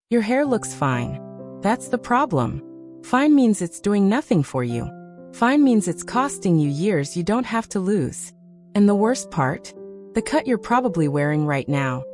Your hair looks fine. That's the problem. Fine means it's doing nothing for you. Fine means it's costing you years you don't have to lose. And the worst part? The cut you're probably wearing right now,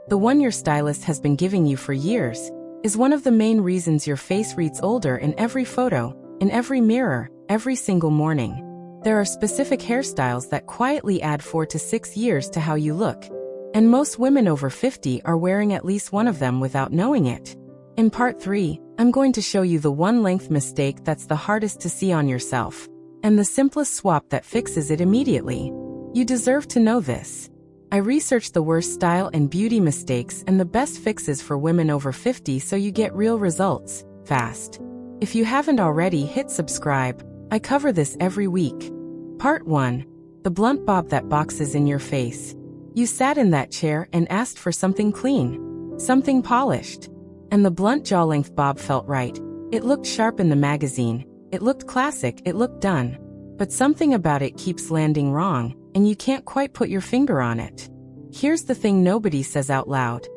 the one your stylist has been giving you for years, is one of the main reasons your face reads older in every photo, in every mirror, every single morning. There are specific hairstyles that quietly add 4 to 6 years to how you look, and most women over 50 are wearing at least one of them without knowing it. In part 3, I'm going to show you the one length mistake that's the hardest to see on yourself, and the simplest swap that fixes it immediately. You deserve to know this. I researched the worst style and beauty mistakes and the best fixes for women over 50 so you get real results, fast. If you haven't already, hit subscribe. I cover this every week. Part 1. The blunt bob that boxes in your face. You sat in that chair and asked for something clean, something polished. And the blunt jaw-length bob felt right. It looked sharp in the magazine. It looked classic. It looked done. But something about it keeps landing wrong, and you can't quite put your finger on it. Here's the thing nobody says out loud.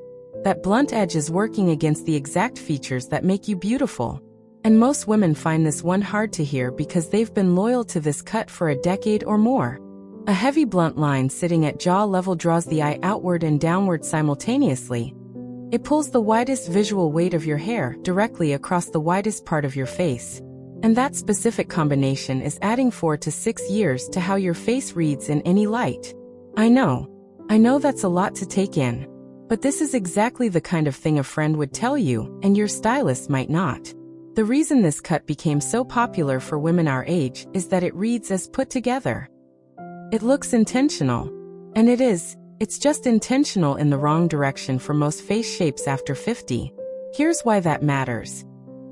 That blunt edge is working against the exact features that make you beautiful. And most women find this one hard to hear because they've been loyal to this cut for a decade or more. A heavy blunt line sitting at jaw level draws the eye outward and downward simultaneously. It pulls the widest visual weight of your hair directly across the widest part of your face. And that specific combination is adding 4 to 6 years to how your face reads in any light. I know that's a lot to take in. But this is exactly the kind of thing a friend would tell you, and your stylist might not. The reason this cut became so popular for women our age is that it reads as put together. It looks intentional. And it is. It's just intentional in the wrong direction for most face shapes after 50. Here's why that matters.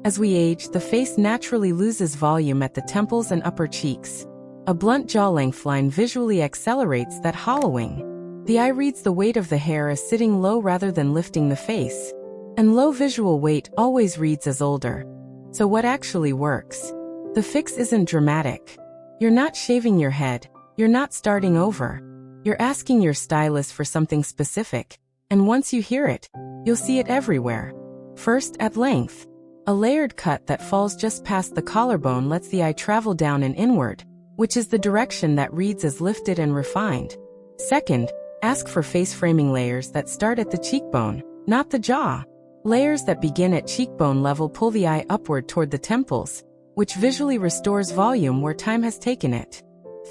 As we age, the face naturally loses volume at the temples and upper cheeks. A blunt jaw length line visually accelerates that hollowing. The eye reads the weight of the hair as sitting low rather than lifting the face. And low visual weight always reads as older. So what actually works? The fix isn't dramatic. You're not shaving your head. You're not starting over. You're asking your stylist for something specific. And once you hear it, you'll see it everywhere. First, at length. A layered cut that falls just past the collarbone lets the eye travel down and inward, which is the direction that reads as lifted and refined. Second, ask for face framing layers that start at the cheekbone, not the jaw. Layers that begin at cheekbone level pull the eye upward toward the temples, which visually restores volume where time has taken it.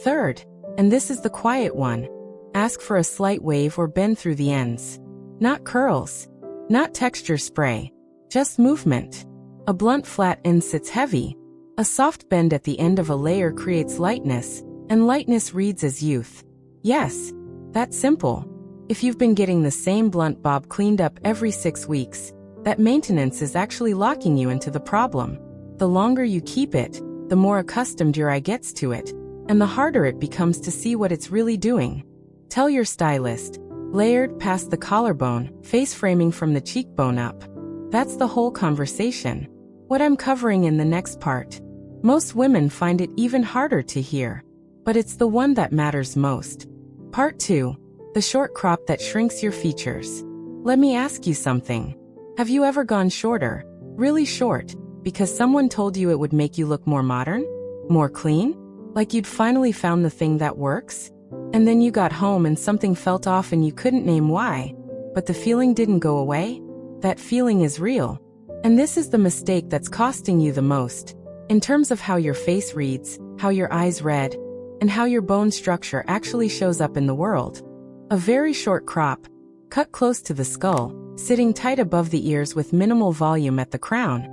Third, and this is the quiet one, ask for a slight wave or bend through the ends. Not curls. Not texture spray. Just movement. A blunt flat end sits heavy. A soft bend at the end of a layer creates lightness, and lightness reads as youth. Yes, that's simple. If you've been getting the same blunt bob cleaned up every 6 weeks, that maintenance is actually locking you into the problem. The longer you keep it, the more accustomed your eye gets to it, and the harder it becomes to see what it's really doing. Tell your stylist, layered past the collarbone, face framing from the cheekbone up. That's the whole conversation. What I'm covering in the next part. Most women find it even harder to hear, but it's the one that matters most. Part 2. The short crop that shrinks your features. Let me ask you something. Have you ever gone shorter, really short, because someone told you it would make you look more modern? More clean? Like you'd finally found the thing that works? And then you got home and something felt off and you couldn't name why, but the feeling didn't go away? That feeling is real. And this is the mistake that's costing you the most, in terms of how your face reads, how your eyes read, and how your bone structure actually shows up in the world. A very short crop, cut close to the skull, sitting tight above the ears with minimal volume at the crown,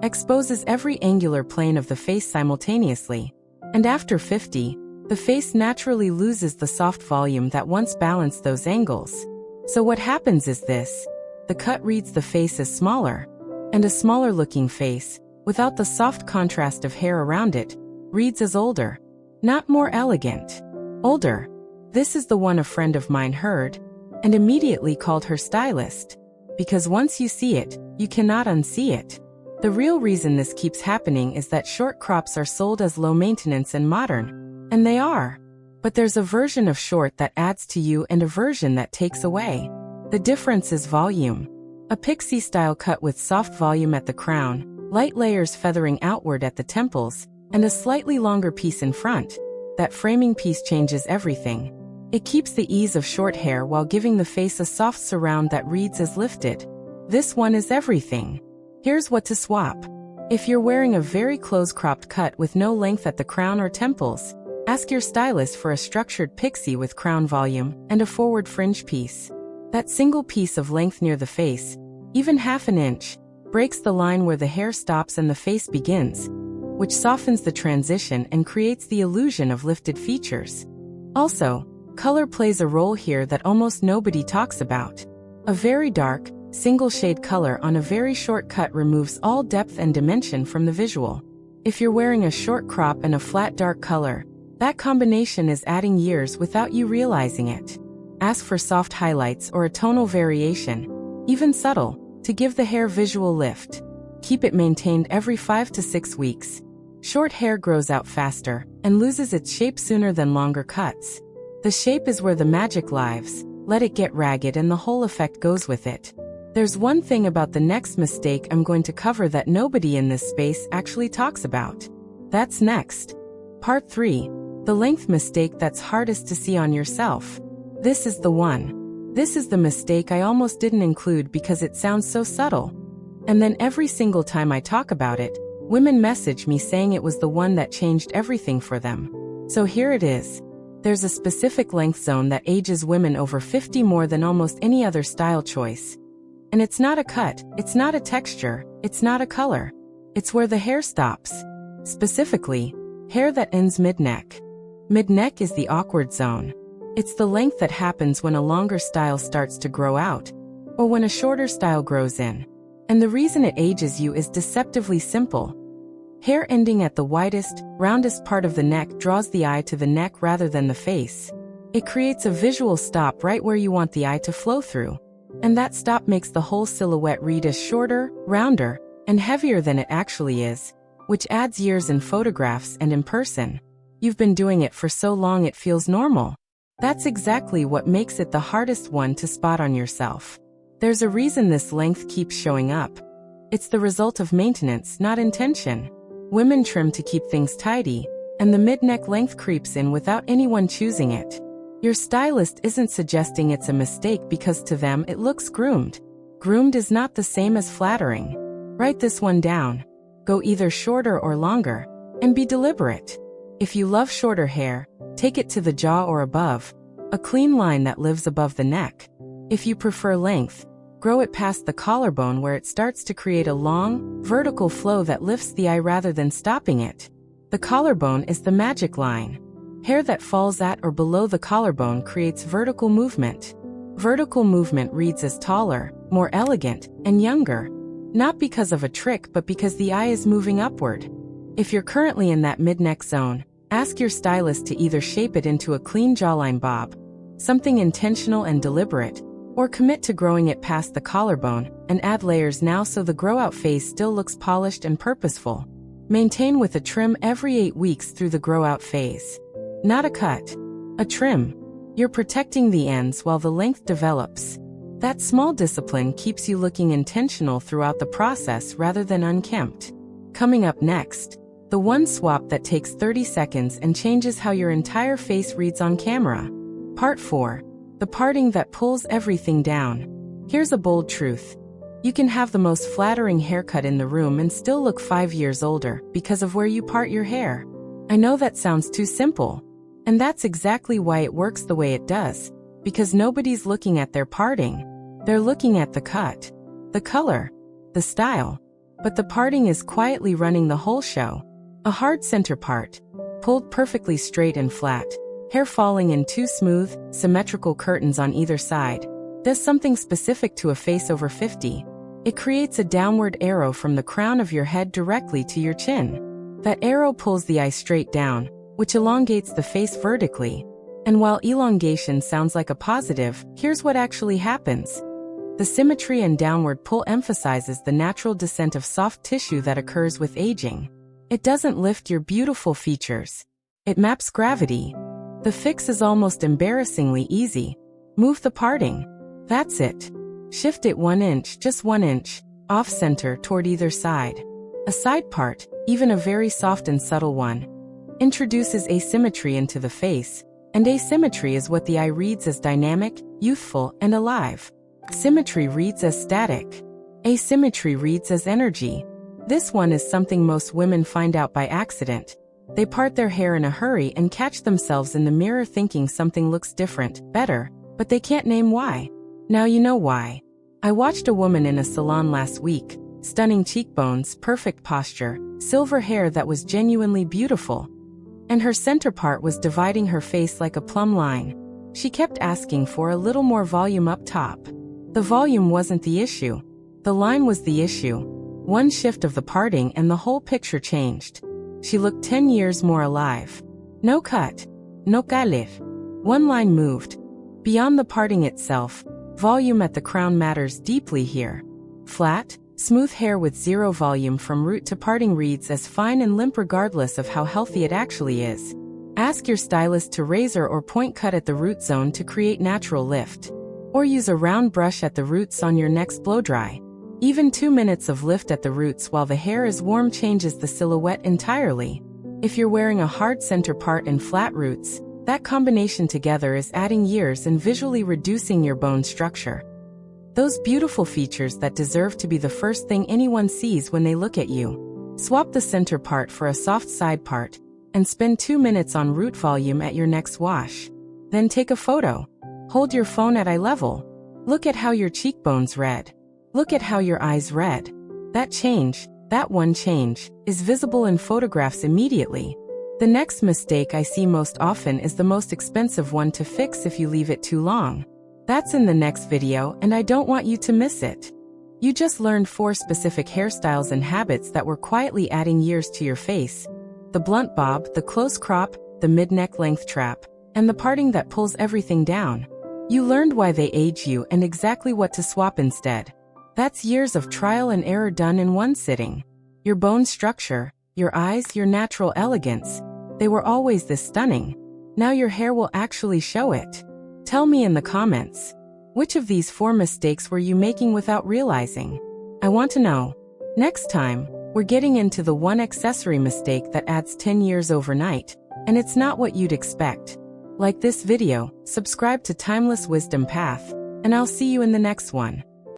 exposes every angular plane of the face simultaneously. And after 50, the face naturally loses the soft volume that once balanced those angles. So what happens is this. The cut reads the face as smaller, and a smaller looking face, without the soft contrast of hair around it, reads as older. Not more elegant. Older. This is the one a friend of mine heard, and immediately called her stylist. Because once you see it, you cannot unsee it. The real reason this keeps happening is that short crops are sold as low maintenance and modern. And they are. But there's a version of short that adds to you and a version that takes away. The difference is volume. A pixie style cut with soft volume at the crown, light layers feathering outward at the temples, and a slightly longer piece in front. That framing piece changes everything. It keeps the ease of short hair while giving the face a soft surround that reads as lifted. This one is everything. Here's what to swap. If you're wearing a very close-cropped cut with no length at the crown or temples, ask your stylist for a structured pixie with crown volume and a forward fringe piece. That single piece of length near the face, even half an inch, breaks the line where the hair stops and the face begins, which softens the transition and creates the illusion of lifted features. Also, color plays a role here that almost nobody talks about. A very dark, single-shade color on a very short cut removes all depth and dimension from the visual. If you're wearing a short crop and a flat dark color, that combination is adding years without you realizing it. Ask for soft highlights or a tonal variation, even subtle, to give the hair visual lift. Keep it maintained every 5 to 6 weeks. Short hair grows out faster and loses its shape sooner than longer cuts. The shape is where the magic lives. Let it get ragged and the whole effect goes with it. There's one thing about the next mistake I'm going to cover that nobody in this space actually talks about. That's next. Part 3. The length mistake that's hardest to see on yourself. This is the one. This is the mistake I almost didn't include because it sounds so subtle. And then every single time I talk about it, women message me saying it was the one that changed everything for them. So here it is. There's a specific length zone that ages women over 50 more than almost any other style choice. And it's not a cut, it's not a texture, it's not a color. It's where the hair stops. Specifically, hair that ends mid-neck. Mid-neck is the awkward zone. It's the length that happens when a longer style starts to grow out, or when a shorter style grows in. And the reason it ages you is deceptively simple. Hair ending at the widest, roundest part of the neck draws the eye to the neck rather than the face. It creates a visual stop right where you want the eye to flow through. And that stop makes the whole silhouette read as shorter, rounder, and heavier than it actually is, which adds years in photographs and in person. You've been doing it for so long it feels normal. That's exactly what makes it the hardest one to spot on yourself. There's a reason this length keeps showing up. It's the result of maintenance, not intention. Women trim to keep things tidy, and the mid-neck length creeps in without anyone choosing it. Your stylist isn't suggesting it's a mistake because to them it looks groomed. Groomed is not the same as flattering. Write this one down. Go either shorter or longer, and be deliberate. If you love shorter hair, take it to the jaw or above, a clean line that lives above the neck. If you prefer length, grow it past the collarbone where it starts to create a long, vertical flow that lifts the eye rather than stopping it. The collarbone is the magic line. Hair that falls at or below the collarbone creates vertical movement. Vertical movement reads as taller, more elegant, and younger. Not because of a trick but because the eye is moving upward. If you're currently in that mid-neck zone, ask your stylist to either shape it into a clean jawline bob, something intentional and deliberate, or commit to growing it past the collarbone and add layers now so the grow-out phase still looks polished and purposeful. Maintain with a trim every 8 weeks through the grow-out phase. Not a cut. A trim. You're protecting the ends while the length develops. That small discipline keeps you looking intentional throughout the process rather than unkempt. Coming up next, the one swap that takes 30 seconds and changes how your entire face reads on camera. Part 4. The parting that pulls everything down. Here's a bold truth. You can have the most flattering haircut in the room and still look 5 years older because of where you part your hair. I know that sounds too simple. And that's exactly why it works the way it does. Because nobody's looking at their parting. They're looking at the cut, the color, the style. But the parting is quietly running the whole show. A hard center part, pulled perfectly straight and flat, hair falling in 2 smooth, symmetrical curtains on either side, does something specific to a face over 50. It creates a downward arrow from the crown of your head directly to your chin. That arrow pulls the eye straight down, which elongates the face vertically. And while elongation sounds like a positive, here's what actually happens. The symmetry and downward pull emphasizes the natural descent of soft tissue that occurs with aging. It doesn't lift your beautiful features. It maps gravity. The fix is almost embarrassingly easy. Move the parting. That's it. Shift it 1 inch, just 1 inch, off-center toward either side. A side part, even a very soft and subtle one, introduces asymmetry into the face, and asymmetry is what the eye reads as dynamic, youthful, and alive. Symmetry reads as static. Asymmetry reads as energy. This one is something most women find out by accident. They part their hair in a hurry and catch themselves in the mirror thinking something looks different, better, but they can't name why. Now you know why. I watched a woman in a salon last week. Stunning cheekbones, perfect posture, silver hair that was genuinely beautiful. And her center part was dividing her face like a plumb line. She kept asking for a little more volume up top. The volume wasn't the issue. The line was the issue. One shift of the parting and the whole picture changed. She looked 10 years more alive. No cut. No calif. One line moved. Beyond the parting itself, volume at the crown matters deeply here. Flat, smooth hair with zero volume from root to parting reads as fine and limp regardless of how healthy it actually is. Ask your stylist to razor or point cut at the root zone to create natural lift. Or use a round brush at the roots on your next blow dry. Even 2 minutes of lift at the roots while the hair is warm changes the silhouette entirely. If you're wearing a hard center part and flat roots, that combination together is adding years and visually reducing your bone structure. Those beautiful features that deserve to be the first thing anyone sees when they look at you. Swap the center part for a soft side part, and spend 2 minutes on root volume at your next wash. Then take a photo. Hold your phone at eye level. Look at how your cheekbones read. Look at how your eyes read. That change, that one change, is visible in photographs immediately. The next mistake I see most often is the most expensive one to fix if you leave it too long. That's in the next video and I don't want you to miss it. You just learned 4 specific hairstyles and habits that were quietly adding years to your face. The blunt bob, the close crop, the mid-neck length trap, and the parting that pulls everything down. You learned why they age you and exactly what to swap instead. That's years of trial and error done in one sitting. Your bone structure, your eyes, your natural elegance. They were always this stunning. Now your hair will actually show it. Tell me in the comments, which of these 4 mistakes were you making without realizing? I want to know. Next time, we're getting into the one accessory mistake that adds 10 years overnight, and it's not what you'd expect. Like this video, subscribe to Timeless Wisdom Path, and I'll see you in the next one.